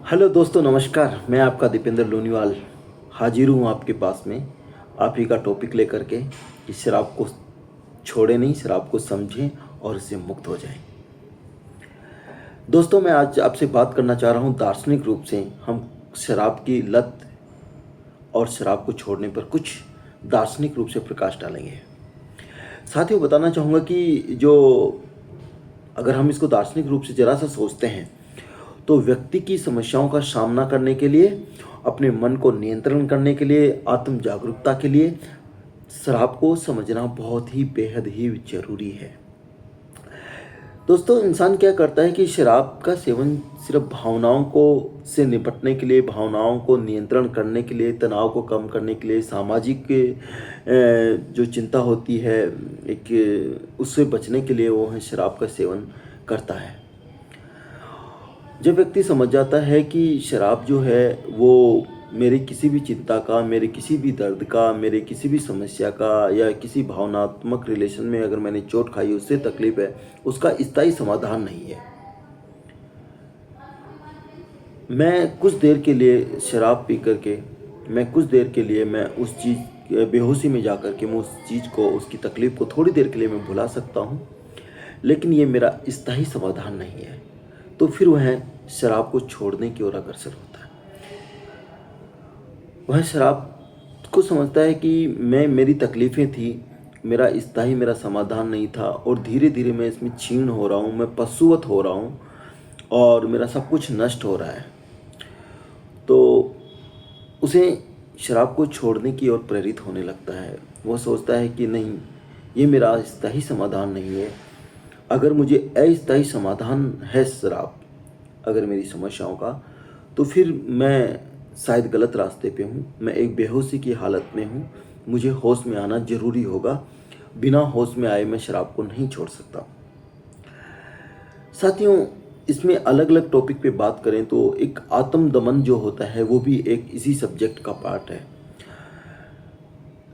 Hello दोस्तों, नमस्कार। मैं आपका दीपेंद्र लोनीवाल हाजिर हूँ आपके पास में आप ही का टॉपिक लेकर के कि शराब को छोड़े नहीं, शराब को समझें और इससे मुक्त हो जाएं। दोस्तों, मैं आज आपसे बात करना चाह रहा हूँ दार्शनिक रूप से हम शराब की लत और शराब को छोड़ने पर कुछ दार्शनिक रूप से प्रकाश डालेंगे। साथियों, बताना चाहूँगा कि जो अगर हम इसको दार्शनिक रूप से ज़रा सा सोचते हैं तो व्यक्ति की समस्याओं का सामना करने के लिए, अपने मन को नियंत्रण करने के लिए, आत्म जागरूकता के लिए शराब को समझना बहुत ही बेहद ही ज़रूरी है। दोस्तों, इंसान क्या करता है कि शराब का सेवन सिर्फ भावनाओं को से निपटने के लिए, भावनाओं को नियंत्रण करने के लिए, तनाव को कम करने के लिए, सामाजिक जो चिंता होती है एक उससे बचने के लिए वो है शराब का सेवन करता है। जब व्यक्ति समझ जाता है कि शराब जो है वो मेरी किसी भी चिंता का, मेरे किसी भी दर्द का, मेरे किसी भी समस्या का या किसी भावनात्मक रिलेशन में अगर मैंने चोट खाई, उससे तकलीफ है, उसका स्थायी समाधान नहीं है। मैं कुछ देर के लिए शराब पी करके, मैं कुछ देर के लिए मैं उस चीज़ बेहोशी में जा कर के मैं उस चीज़ को, उसकी तकलीफ़ को थोड़ी देर के लिए मैं भुला सकता हूँ, लेकिन ये मेरा स्थायी समाधान नहीं है। तो फिर वह शराब को छोड़ने की ओर अग्रसर होता है। वह शराब को समझता है कि मेरी तकलीफ़ें थी, मेरा स्थायी मेरा समाधान नहीं था और धीरे धीरे मैं इसमें क्षीण हो रहा हूँ, मैं पशुवत हो रहा हूँ और मेरा सब कुछ नष्ट हो रहा है। तो उसे शराब को छोड़ने की ओर प्रेरित होने लगता है। वह सोचता है कि नहीं, ये मेरा स्थायी समाधान नहीं है। अगर मुझे अस्थायी समाधान है शराब, अगर मेरी समस्याओं का, तो फिर मैं शायद गलत रास्ते पे हूँ, मैं एक बेहोशी की हालत में हूँ, मुझे होश में आना ज़रूरी होगा। बिना होश में आए मैं शराब को नहीं छोड़ सकता। साथियों, इसमें अलग अलग टॉपिक पे बात करें तो एक आत्म दमन जो होता है वो भी एक इसी सब्जेक्ट का पार्ट है।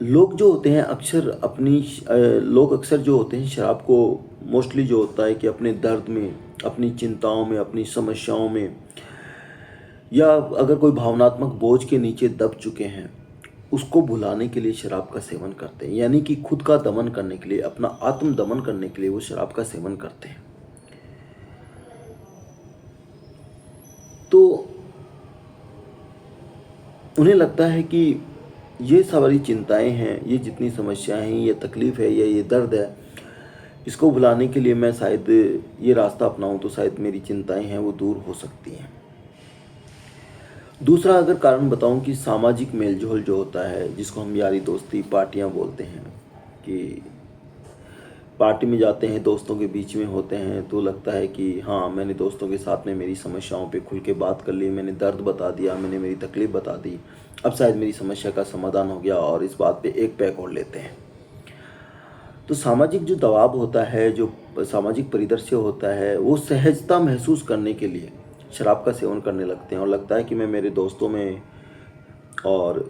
लोग जो होते हैं अक्सर लोग अक्सर जो होते हैं शराब को मोस्टली जो होता है कि अपने दर्द में, अपनी चिंताओं में, अपनी समस्याओं में या अगर कोई भावनात्मक बोझ के नीचे दब चुके हैं, उसको भुलाने के लिए शराब का सेवन करते हैं। यानी कि खुद का दमन करने के लिए, अपना आत्म दमन करने के लिए वो शराब का सेवन करते हैं। तो उन्हें लगता है कि ये सारी चिंताएं हैं, ये जितनी समस्याएं हैं, ये तकलीफ़ है या ये दर्द है, इसको भुलाने के लिए मैं शायद ये रास्ता अपनाऊं तो शायद मेरी चिंताएं हैं वो दूर हो सकती हैं। दूसरा अगर कारण बताऊं कि सामाजिक मेलजोल जो होता है, जिसको हम यारी दोस्ती, पार्टियां बोलते हैं, कि पार्टी में जाते हैं, दोस्तों के बीच में होते हैं तो लगता है कि हाँ, मैंने दोस्तों के साथ में मेरी समस्याओं पे खुल के बात कर ली, मैंने दर्द बता दिया, मैंने मेरी तकलीफ़ बता दी, अब शायद मेरी समस्या का समाधान हो गया और इस बात पे एक पैक और लेते हैं। तो सामाजिक जो दबाव होता है, जो सामाजिक परिदृश्य होता है, वो सहजता महसूस करने के लिए शराब का सेवन करने लगते हैं और लगता है कि मैं मेरे दोस्तों में और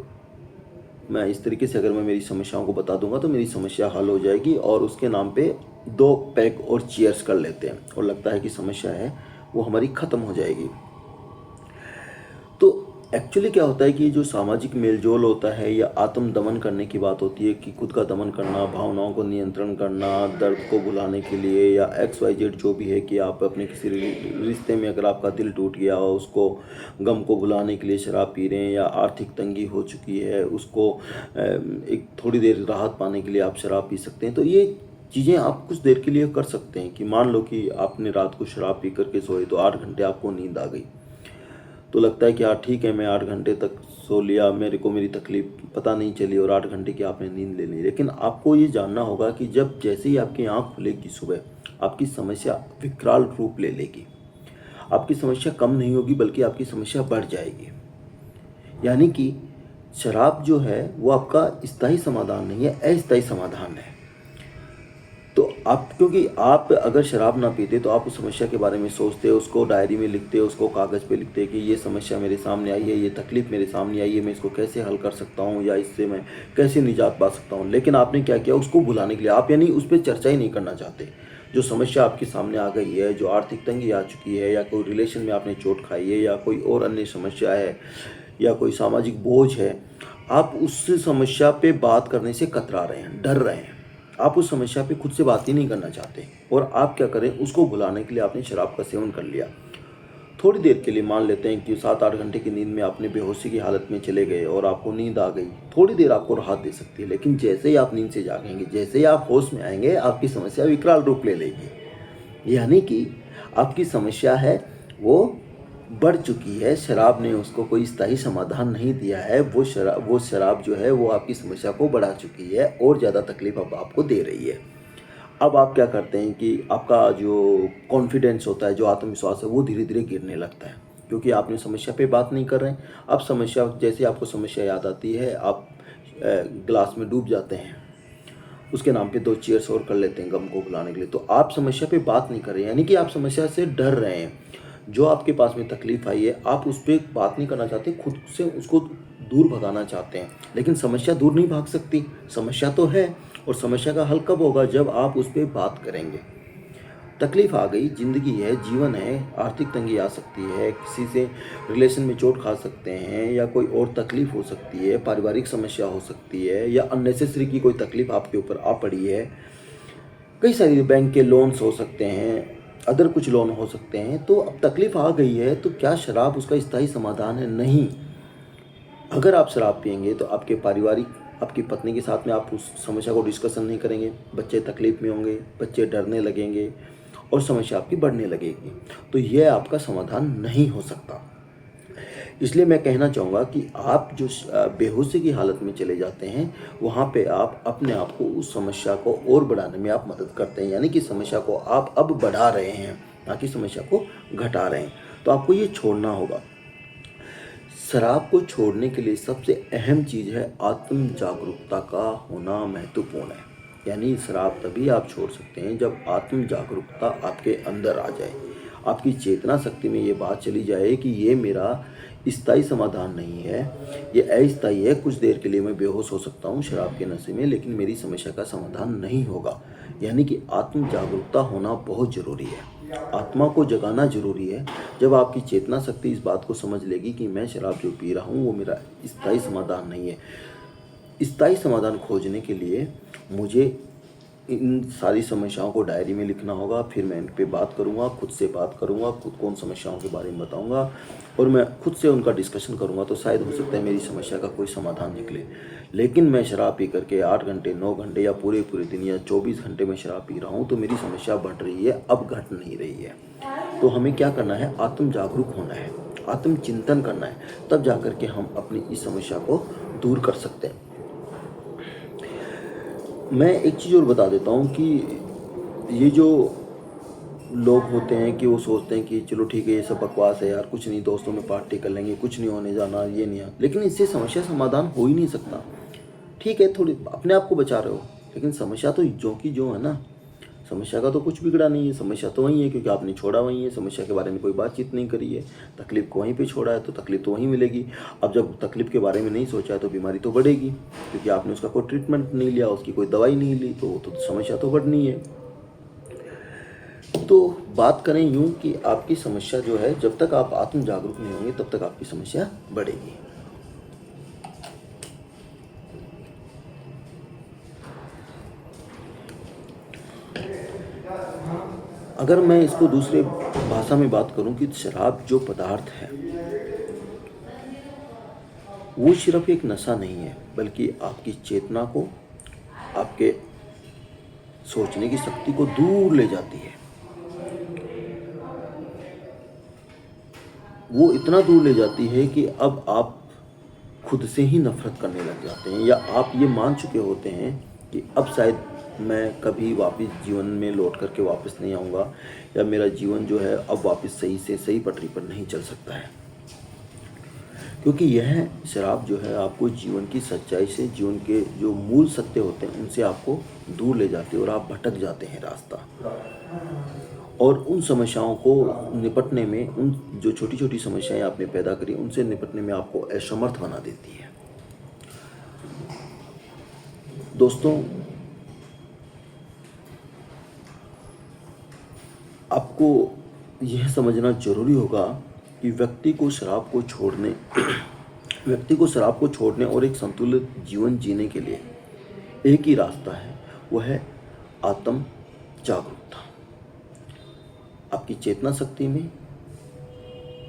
मैं इस तरीके से अगर मैं मेरी समस्याओं को बता दूंगा तो मेरी समस्या हल हो जाएगी और उसके नाम पे 2 पैक और चीयर्स कर लेते हैं और लगता है कि समस्या है वो हमारी ख़त्म हो जाएगी। तो एक्चुअली क्या होता है कि जो सामाजिक मेलजोल होता है या आत्म दमन करने की बात होती है कि खुद का दमन करना, भावनाओं को नियंत्रण करना, दर्द को भुलाने के लिए या XYZ जो भी है कि आप अपने किसी रिश्ते में अगर आपका दिल टूट गया हो, उसको गम को भुलाने के लिए शराब पी रहे हैं या आर्थिक तंगी हो चुकी है, उसको एक थोड़ी देर राहत पाने के लिए आप शराब पी सकते हैं। तो ये चीज़ें आप कुछ देर के लिए कर सकते हैं कि मान लो कि आपने रात को शराब पी करके सोए तो 8 घंटे आपको नींद आ गई, तो लगता है कि हाँ ठीक है, मैं 8 घंटे तक सो लिया, मेरे को मेरी तकलीफ़ पता नहीं चली और 8 घंटे की आपने नींद ले ली। लेकिन आपको ये जानना होगा कि जब जैसे ही आपकी आँख खुलेगी सुबह, आपकी समस्या विकराल रूप ले लेगी। आपकी समस्या कम नहीं होगी बल्कि आपकी समस्या बढ़ जाएगी। यानी कि शराब जो है वो आपका स्थायी समाधान नहीं है, अस्थायी समाधान है। तो आप, क्योंकि आप अगर शराब ना पीते तो आप उस समस्या के बारे में सोचते, उसको डायरी में लिखते, उसको कागज़ पे लिखते कि ये समस्या मेरे सामने आई है, ये तकलीफ़ मेरे सामने आई है, मैं इसको कैसे हल कर सकता हूँ या इससे मैं कैसे निजात पा सकता हूँ। लेकिन आपने क्या किया, उसको भुलाने के लिए आप यानी उस पर चर्चा ही नहीं करना चाहते। जो समस्या आपके सामने आ गई है, जो आर्थिक तंगी आ चुकी है, या कोई रिलेशन में आपने चोट खाई है, या कोई और अन्य समस्या है, या कोई सामाजिक बोझ है, आप उस समस्या पे बात करने से कतरा रहे हैं, डर रहे हैं। आप उस समस्या पे खुद से बात ही नहीं करना चाहते, और आप क्या करें, उसको भुलाने के लिए आपने शराब का सेवन कर लिया। थोड़ी देर के लिए मान लेते हैं कि 7-8 घंटे की नींद में आपने बेहोशी की हालत में चले गए और आपको नींद आ गई, थोड़ी देर आपको राहत दे सकती है, लेकिन जैसे ही आप नींद से जागेंगे, जैसे ही आप होश में आएंगे, आपकी समस्या विकराल रूप ले लेगी। यानी कि आपकी समस्या है वो बढ़ चुकी है, शराब ने उसको कोई स्थायी समाधान नहीं दिया है। वो शराब जो है वो आपकी समस्या को बढ़ा चुकी है और ज़्यादा तकलीफ अब आपको दे रही है। अब आप क्या करते हैं कि आपका जो कॉन्फिडेंस होता है, जो आत्मविश्वास है, वो धीरे धीरे गिरने लगता है, क्योंकि आपने समस्या पे बात नहीं कर रहे हैं। अब समस्या, जैसे आपको समस्या याद आती है, आप ग्लास में डूब जाते हैं, उसके नाम पे 2 चीयर्स और कर लेते हैं गम को भुलाने के लिए। तो आप समस्या पे बात नहीं कर रहे हैं, यानी कि आप समस्या से डर रहे हैं। जो आपके पास में तकलीफ आई है, आप उस पर बात नहीं करना चाहते, खुद से उसको दूर भगाना चाहते हैं। लेकिन समस्या दूर नहीं भाग सकती, समस्या तो है, और समस्या का हल कब होगा, जब आप उस पर बात करेंगे। तकलीफ आ गई, ज़िंदगी है, जीवन है, आर्थिक तंगी आ सकती है, किसी से रिलेशन में चोट खा सकते हैं, या कोई और तकलीफ हो सकती है, पारिवारिक समस्या हो सकती है, या अननेसेसरी की कोई तकलीफ आपके ऊपर आ पड़ी है। कई सारी बैंक के लोन्स हो सकते हैं, अदर कुछ लोन हो सकते हैं। तो अब तकलीफ आ गई है, तो क्या शराब उसका स्थायी समाधान है? नहीं। अगर आप शराब पिएंगे तो आपकी पत्नी के साथ में आप उस समस्या को डिस्कशन नहीं करेंगे, बच्चे तकलीफ में होंगे, बच्चे डरने लगेंगे, और समस्या आपकी बढ़ने लगेगी। तो यह आपका समाधान नहीं हो सकता। इसलिए मैं कहना चाहूँगा कि आप जो बेहोशी की हालत में चले जाते हैं, वहाँ पे आप अपने आप को, उस समस्या को और बढ़ाने में आप मदद करते हैं। यानी कि समस्या को आप अब बढ़ा रहे हैं, ना कि समस्या को घटा रहे हैं। तो आपको ये छोड़ना होगा। शराब को छोड़ने के लिए सबसे अहम चीज़ है आत्म जागरूकता का होना महत्वपूर्ण है। यानी शराब तभी आप छोड़ सकते हैं जब आत्म जागरूकता आपके अंदर आ जाए, आपकी चेतना शक्ति में ये बात चली जाए कि ये मेरा स्थायी समाधान नहीं है, ये अस्थायी है। कुछ देर के लिए मैं बेहोश हो सकता हूँ शराब के नशे में, लेकिन मेरी समस्या का समाधान नहीं होगा। यानी कि आत्म जागरूकता होना बहुत ज़रूरी है, आत्मा को जगाना जरूरी है। जब आपकी चेतना शक्ति इस बात को समझ लेगी कि मैं शराब जो पी रहा हूँ वो मेरा स्थायी समाधान नहीं है, स्थायी समाधान खोजने के लिए मुझे इन सारी समस्याओं को डायरी में लिखना होगा। फिर मैं इन पे बात करूँगा, खुद से बात करूँगा, खुद को उन समस्याओं के बारे में बताऊँगा, और मैं खुद से उनका डिस्कशन करूँगा। तो शायद हो सकता है मेरी समस्या का कोई समाधान निकले। लेकिन मैं शराब पी करके 8 घंटे, 9 घंटे, या पूरे दिन, या 24 घंटे में शराब पी रहा हूँ, तो मेरी समस्या बढ़ रही है, अब घट नहीं रही है। तो हमें क्या करना है? आत्म जागरूक होना है, आत्म चिंतन करना है, तब जा कर के हम अपनी इस समस्या को दूर कर सकते हैं। मैं एक चीज़ और बता देता हूँ कि ये जो लोग होते हैं कि वो सोचते हैं कि चलो ठीक है, ये सब बकवास है यार, कुछ नहीं, दोस्तों में पार्टी कर लेंगे, कुछ नहीं होने जाना, ये नहीं है। लेकिन इससे समस्या समाधान हो ही नहीं सकता। ठीक है, थोड़ी अपने आप को बचा रहे हो, लेकिन समस्या तो जो की जो है ना, समस्या का तो कुछ बिगड़ा नहीं है, समस्या तो वही है, क्योंकि आपने छोड़ा वही है, समस्या के बारे में कोई बातचीत नहीं करी है, तकलीफ को वहीं पे छोड़ा है, तो तकलीफ तो वहीं मिलेगी। अब जब तकलीफ के बारे में नहीं सोचा है तो बीमारी तो बढ़ेगी, क्योंकि आपने उसका कोई ट्रीटमेंट नहीं लिया, उसकी कोई दवाई नहीं ली, तो समस्या तो बढ़नी है। तो बात करें यूँ कि आपकी समस्या जो है, जब तक आप आत्म जागरूक नहीं होंगे तब तक आपकी समस्या बढ़ेगी। अगर मैं इसको दूसरे भाषा में बात करूं कि शराब जो पदार्थ है वो सिर्फ एक नशा नहीं है, बल्कि आपकी चेतना को, आपके सोचने की शक्ति को दूर ले जाती है। वो इतना दूर ले जाती है कि अब आप खुद से ही नफरत करने लग जाते हैं, या आप ये मान चुके होते हैं कि अब शायद मैं कभी वापस जीवन में लौट करके वापस नहीं आऊँगा, या मेरा जीवन जो है अब वापस सही से सही पटरी पर नहीं चल सकता है। क्योंकि यह शराब जो है आपको जीवन की सच्चाई से, जीवन के जो मूल सत्य होते हैं उनसे आपको दूर ले जाती है, और आप भटक जाते हैं रास्ता। और उन समस्याओं को निपटने में, उन जो छोटी छोटी समस्याएं आपने पैदा करी, उनसे निपटने में आपको असमर्थ बना देती है। दोस्तों, आपको यह समझना ज़रूरी होगा कि व्यक्ति को शराब को छोड़ने और एक संतुलित जीवन जीने के लिए एक ही रास्ता है, वह है आत्म जागरूकता। आपकी चेतना शक्ति में,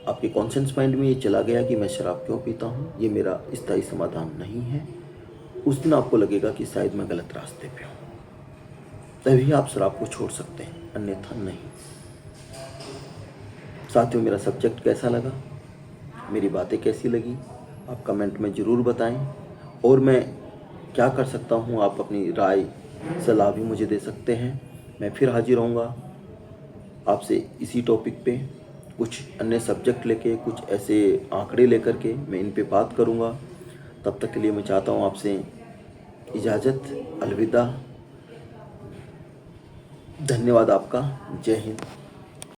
आपके कॉन्शियस माइंड में ये चला गया कि मैं शराब क्यों पीता हूँ, ये मेरा स्थायी समाधान नहीं है, उस दिन आपको लगेगा कि शायद मैं गलत रास्ते पे हूँ, तभी आप शराब को छोड़ सकते हैं, अन्यथा नहीं। साथियों, मेरा सब्जेक्ट कैसा लगा, मेरी बातें कैसी लगी, आप कमेंट में ज़रूर बताएं। और मैं क्या कर सकता हूँ, आप अपनी राय सलाह भी मुझे दे सकते हैं। मैं फिर हाजिर रहूँगा आपसे इसी टॉपिक पे, कुछ अन्य सब्जेक्ट लेके, कुछ ऐसे आंकड़े लेकर के मैं इन पे बात करूँगा। तब तक के लिए मैं चाहता हूँ आपसे इजाज़त, अलविदा। धन्यवाद आपका। जय हिंद।